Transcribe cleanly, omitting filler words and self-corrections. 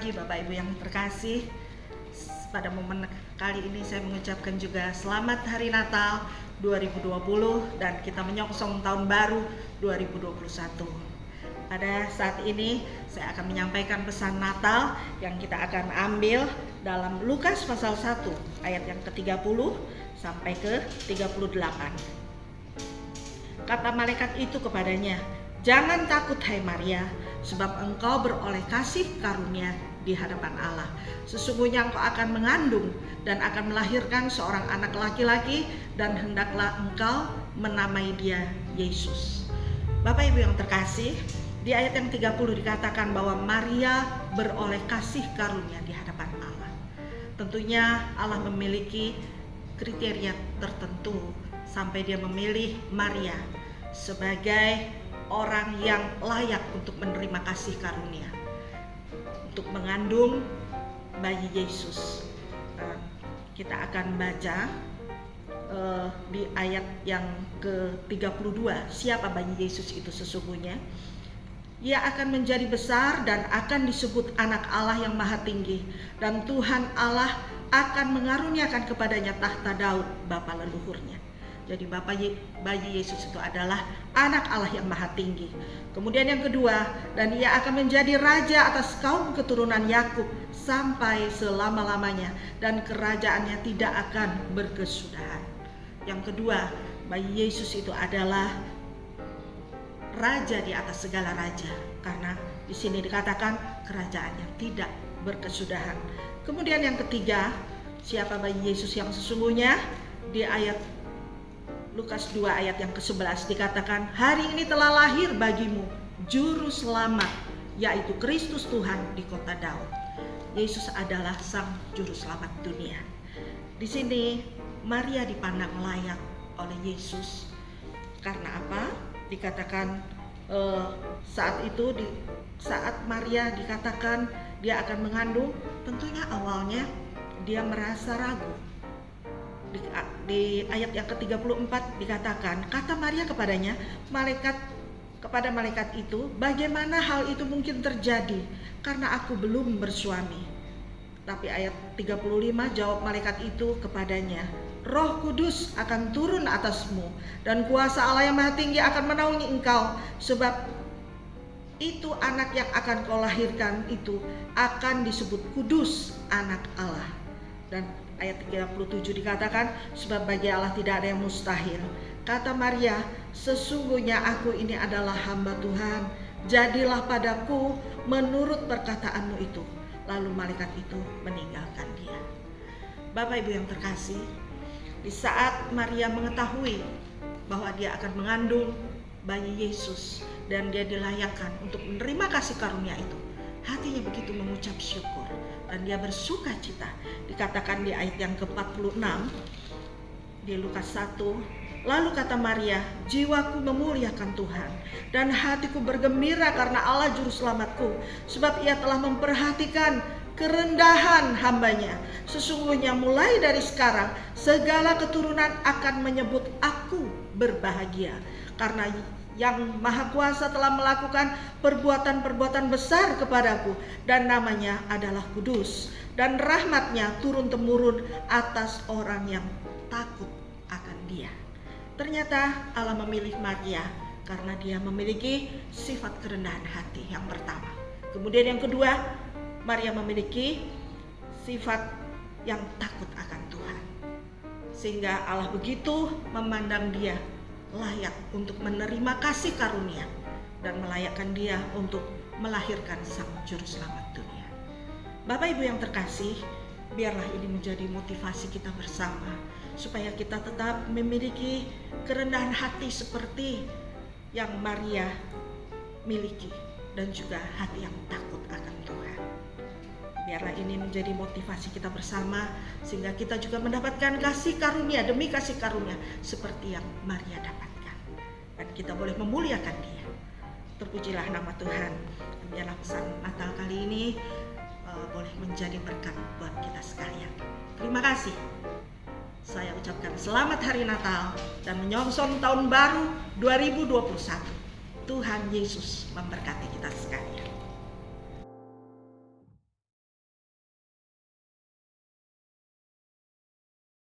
pagi Bapak Ibu yang terkasih. Pada momen kali ini saya mengucapkan juga selamat Hari Natal 2020 dan kita menyongsong tahun baru 2021. Pada saat ini saya akan menyampaikan pesan Natal yang kita akan ambil dalam Lukas pasal 1 ayat yang ke-30 sampai ke-38. Kata malaikat itu kepadanya, "Jangan takut hai Maria, sebab engkau beroleh kasih karunia di hadapan Allah. Sesungguhnya engkau akan mengandung dan akan melahirkan seorang anak laki-laki dan hendaklah engkau menamai dia Yesus." Bapak Ibu yang terkasih, di ayat yang 30 dikatakan bahwa Maria beroleh kasih karunia di hadapan Allah. Tentunya Allah memiliki kriteria tertentu sampai dia memilih Maria sebagai orang yang layak untuk menerima kasih karunia, untuk mengandung bayi Yesus. Kita akan baca di ayat yang ke-32, siapa bayi Yesus itu sesungguhnya. Ia akan menjadi besar dan akan disebut anak Allah yang maha tinggi, dan Tuhan Allah akan mengaruniakan kepadanya tahta Daud bapa leluhurnya. Jadi bayi Yesus itu adalah anak Allah yang maha tinggi. Kemudian yang kedua, dan ia akan menjadi raja atas kaum keturunan Yakub sampai selama-lamanya, dan kerajaannya tidak akan berkesudahan. Yang kedua, bayi Yesus itu adalah raja di atas segala raja, karena di sini dikatakan kerajaannya tidak berkesudahan. Kemudian yang ketiga, siapa bayi Yesus yang sesungguhnya? Di ayat Lukas 2 ayat yang ke-11 dikatakan, "Hari ini telah lahir bagimu juru selamat, yaitu Kristus Tuhan di kota Daud." Yesus adalah sang juru selamat dunia. Di sini Maria dipandang layak oleh Yesus. Karena apa? Dikatakan saat Maria dikatakan dia akan mengandung, tentunya awalnya dia merasa ragu. Di ayat yang ke-34 dikatakan, kata Maria kepada malaikat itu, "Bagaimana hal itu mungkin terjadi karena aku belum bersuami?" Tapi ayat 35 jawab malaikat itu kepadanya, "Roh Kudus akan turun atasmu dan kuasa Allah yang maha tinggi akan menaungi engkau, sebab itu anak yang akan kau lahirkan itu akan disebut kudus, anak Allah." Dan ayat 37 dikatakan, "Sebab bagi Allah tidak ada yang mustahil." Kata Maria, "Sesungguhnya aku ini adalah hamba Tuhan, jadilah padaku menurut perkataanmu itu." Lalu malaikat itu meninggalkan dia. Bapak Ibu yang terkasih, di saat Maria mengetahui bahwa dia akan mengandung bayi Yesus dan dia dilayakkan untuk menerima kasih karunia itu, hatinya begitu mengucap syukur dan dia bersuka cita. Dikatakan di ayat yang ke-46 di Lukas 1, "Lalu kata Maria, jiwaku memuliakan Tuhan dan hatiku bergembira karena Allah juru selamatku, sebab ia telah memperhatikan kerendahan hambanya. Sesungguhnya mulai dari sekarang segala keturunan akan menyebut aku berbahagia, karena Yang Maha Kuasa telah melakukan perbuatan-perbuatan besar kepadaku, dan namanya adalah kudus, dan rahmatnya turun-temurun atas orang yang takut akan dia." Ternyata Allah memilih Maria karena dia memiliki sifat kerendahan hati yang pertama. Kemudian yang kedua, Maria memiliki sifat yang takut akan Tuhan, sehingga Allah begitu memandang dia layak untuk menerima kasih karunia dan melayakkan dia untuk melahirkan sang juru selamat dunia. Bapak Ibu yang terkasih, biarlah ini menjadi motivasi kita bersama supaya kita tetap memiliki kerendahan hati seperti yang Maria miliki, dan juga hati yang takut akan Tuhan. Biarlah ini menjadi motivasi kita bersama sehingga kita juga mendapatkan kasih karunia demi kasih karunia seperti yang Maria dapatkan, dan kita boleh memuliakan dia. Terpujilah nama Tuhan. Biarlah pesan Natal kali ini boleh menjadi berkat buat kita sekalian. Terima kasih. Saya ucapkan selamat Hari Natal dan menyongsong tahun baru 2021. Tuhan Yesus memberkati kita sekalian.